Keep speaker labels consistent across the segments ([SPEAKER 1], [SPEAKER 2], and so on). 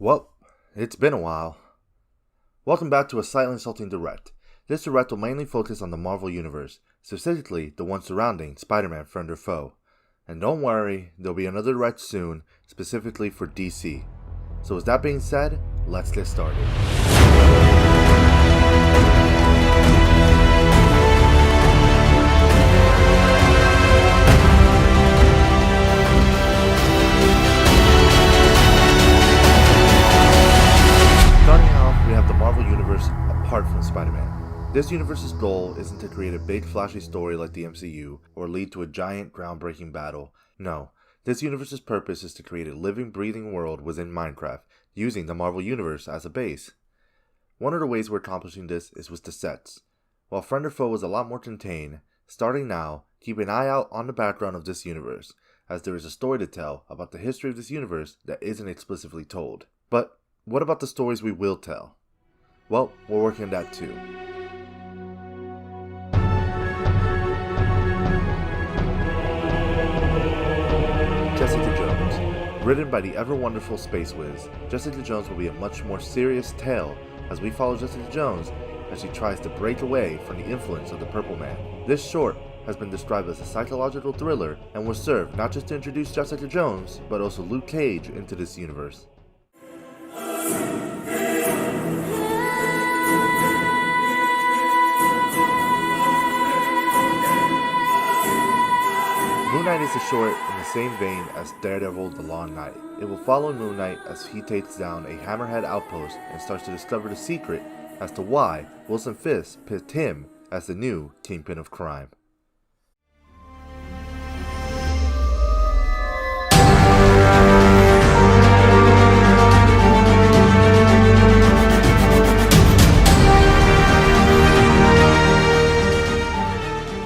[SPEAKER 1] Well, it's been a while. Welcome back to a slightly insulting direct. This direct will mainly focus on the Marvel Universe, specifically the one surrounding Spider-Man Friend or Foe. And don't worry, there'll be another direct soon, specifically for DC. So with that being said, let's get started. Starting off, we have the Marvel Universe apart from Spider-Man. This universe's goal isn't to create a big flashy story like the MCU, or lead to a giant groundbreaking battle. No, this universe's purpose is to create a living, breathing world within Minecraft, using the Marvel Universe as a base. One of the ways we're accomplishing this is with the sets. While Friend or Foe is a lot more contained, starting now, keep an eye out on the background of this universe, as there is a story to tell about the history of this universe that isn't explicitly told. But what about the stories we will tell? Well, we're working on that too. Jessica Jones. Written by the ever-wonderful Space Wiz, Jessica Jones will be a much more serious tale as we follow Jessica Jones as she tries to break away from the influence of the Purple Man. This short has been described as a psychological thriller and will serve not just to introduce Jessica Jones, but also Luke Cage into this universe. Moon Knight is a short in the same vein as Daredevil The Long Night. It will follow Moon Knight as he takes down a Hammerhead outpost and starts to discover the secret as to why Wilson Fisk picked him as the new Kingpin of Crime.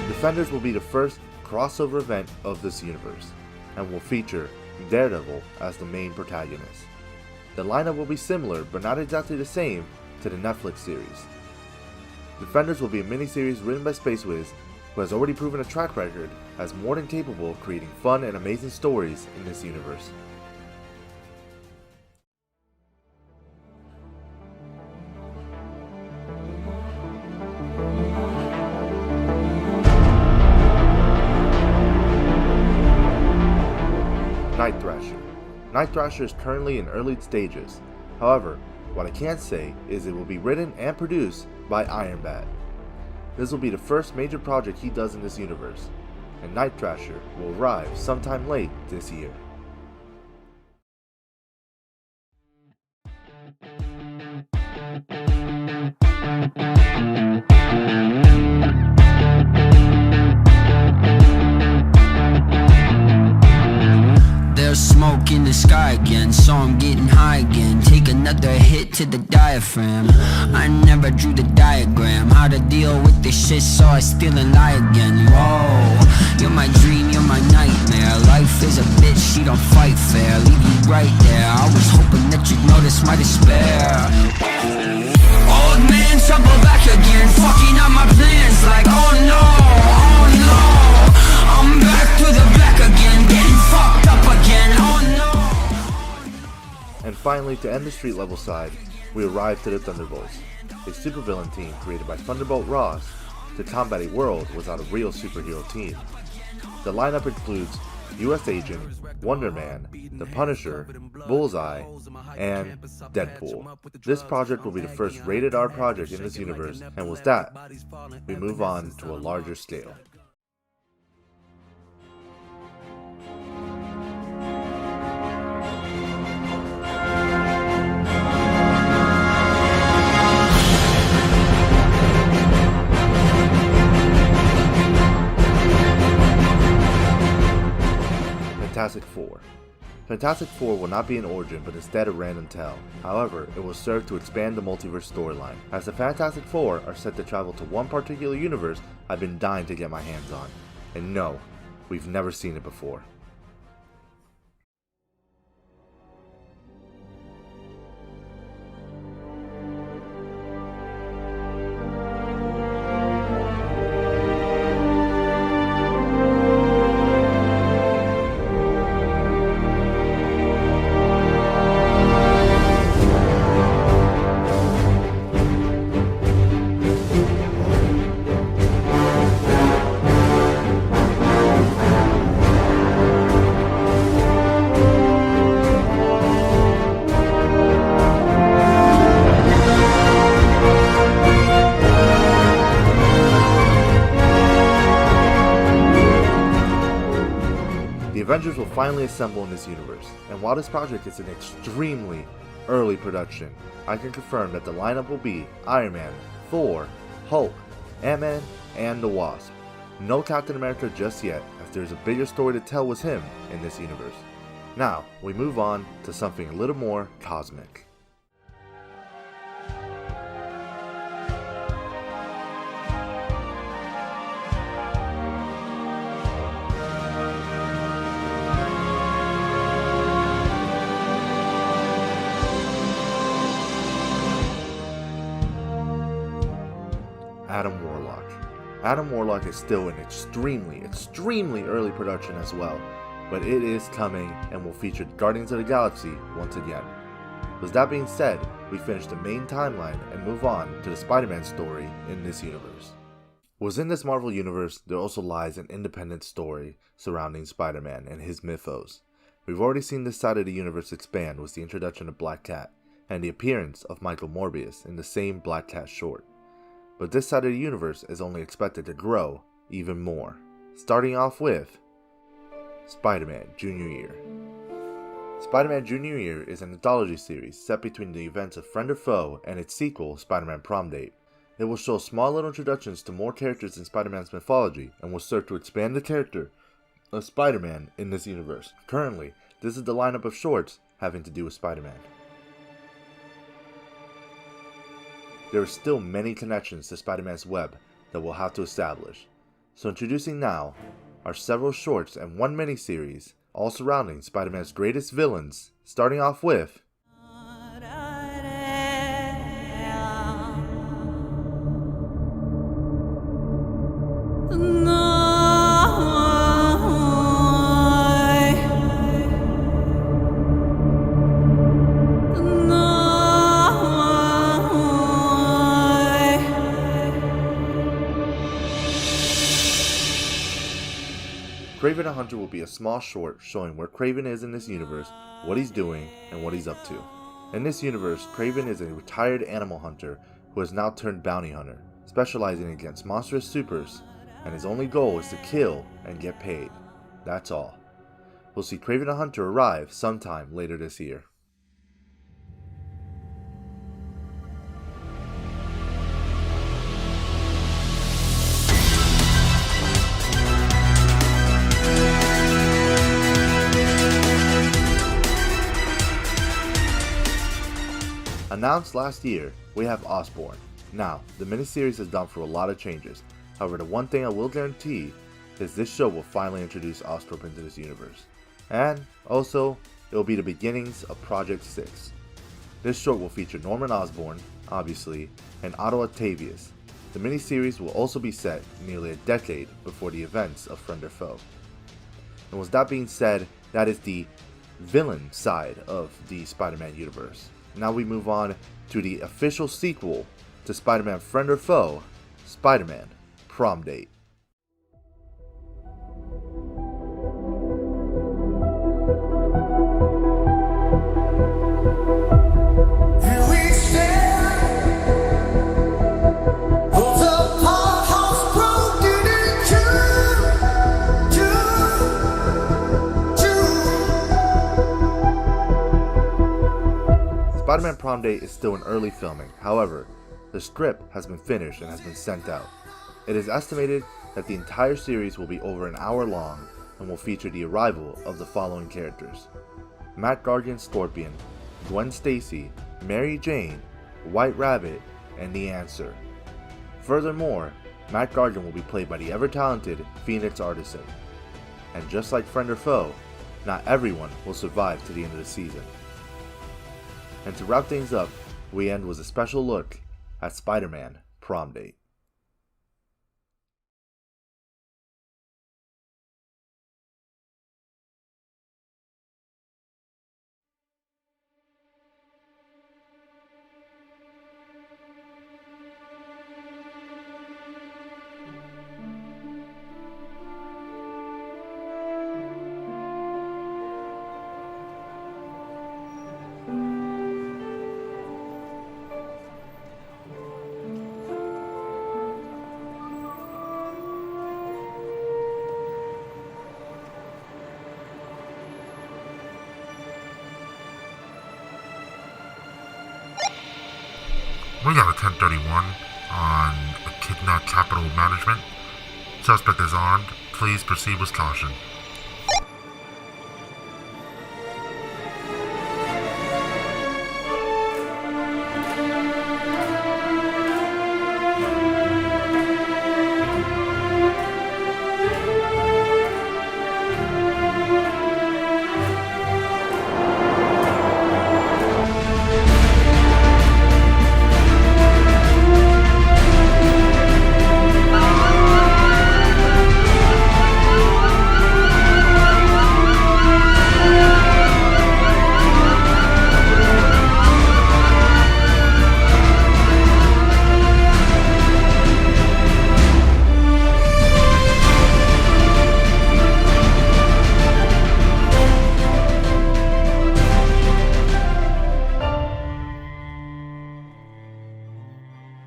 [SPEAKER 1] Defenders will be the first crossover event of this universe, and will feature Daredevil as the main protagonist. The lineup will be similar, but not exactly the same, to the Netflix series. Defenders will be a miniseries written by Space Wiz, who has already proven a track record as more than capable of creating fun and amazing stories in this universe. Night Thrasher. Night Thrasher is currently in early stages. However, what I can say is it will be written and produced by Iron Bat. This will be the first major project he does in this universe, and Night Thrasher will arrive sometime late this year.
[SPEAKER 2] There's smoke in the sky again, so I'm getting high again. Take another hit to the diaphragm. I never drew the diagram, how to deal with this shit, so I still and lie again. Whoa, you're my dream, you're my nightmare. Life is a bitch, she don't fight fair. Leave you right there, I was hoping that you'd notice my despair. Old man, trouble back again, fucking up my plans. Like, oh no, I'm back to the back again, getting fucked up again, oh no.
[SPEAKER 1] And finally, to end the street level side, we arrive to the Thunderbolts, a supervillain team created by Thunderbolt Ross to combat a world without a real superhero team. The lineup includes US Agent, Wonder Man, The Punisher, Bullseye, and Deadpool. This project will be the first rated R project in this universe, and with that, we move on to a larger scale. Fantastic Four. Fantastic Four will not be an origin, but instead a random tale. However, it will serve to expand the multiverse storyline, as the Fantastic Four are set to travel to one particular universe I've been dying to get my hands on. And no, we've never seen it before. Avengers will finally assemble in this universe, and while this project is in extremely early production, I can confirm that the lineup will be Iron Man, Thor, Hulk, Ant-Man, and the Wasp. No Captain America just yet, as there's a bigger story to tell with him in this universe. Now, we move on to something a little more cosmic. Adam Warlock is still in extremely early production as well, but it is coming and will feature Guardians of the Galaxy once again. With that being said, we finish the main timeline and move on to the Spider-Man story in this universe. Within this Marvel universe, there also lies an independent story surrounding Spider-Man and his mythos. We've already seen this side of the universe expand with the introduction of Black Cat and the appearance of Michael Morbius in the same Black Cat short. But this side of the universe is only expected to grow even more, starting off with Spider-Man Junior Year. Spider-Man Junior Year is an anthology series set between the events of Friend or Foe and its sequel, Spider-Man Prom Date. It will show small little introductions to more characters in Spider-Man's mythology and will serve to expand the character of Spider-Man in this universe. Currently, this is the lineup of shorts having to do with Spider-Man. There are still many connections to Spider-Man's web that we'll have to establish. So introducing now are several shorts and one miniseries, all surrounding Spider-Man's greatest villains, starting off with Kraven the Hunter will be a small short showing where Kraven is in this universe, what he's doing, and what he's up to. In this universe, Kraven is a retired animal hunter who has now turned bounty hunter, specializing against monstrous supers, and his only goal is to kill and get paid. That's all. We'll see Kraven the Hunter arrive sometime later this year. Announced last year, we have Osborn. Now, the miniseries has gone through a lot of changes. However, the one thing I will guarantee is this show will finally introduce Oscorp into this universe. And also, it will be the beginnings of Project 6. This short will feature Norman Osborn, obviously, and Otto Octavius. The miniseries will also be set nearly a decade before the events of Friend or Foe. And with that being said, that is the villain side of the Spider-Man universe. Now we move on to the official sequel to Spider-Man Friend or Foe, Spider-Man Prom Date. Spider-Man Prom Date is still in early filming, however, the script has been finished and has been sent out. It is estimated that the entire series will be over an hour long and will feature the arrival of the following characters: Matt Gargan's Scorpion, Gwen Stacy, Mary Jane, White Rabbit, and The Answer. Furthermore, Matt Gargan will be played by the ever-talented Phoenix Artisan. And just like Friend or Foe, not everyone will survive to the end of the season. And to wrap things up, we end with a special look at Spider-Man Prom Date. We got a 1031 on Echidna Capital Management. Suspect is armed. Please proceed with caution.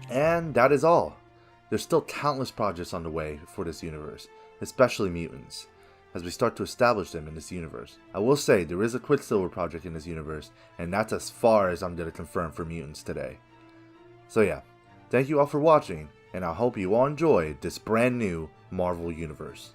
[SPEAKER 1] And that is all. There's still countless projects on the way for this universe, especially mutants, as we start to establish them in this universe. I will say there is a Quicksilver project in this universe, and that's as far as I'm going to confirm for mutants today. So yeah, thank you all for watching, and I hope you all enjoy this brand new Marvel universe.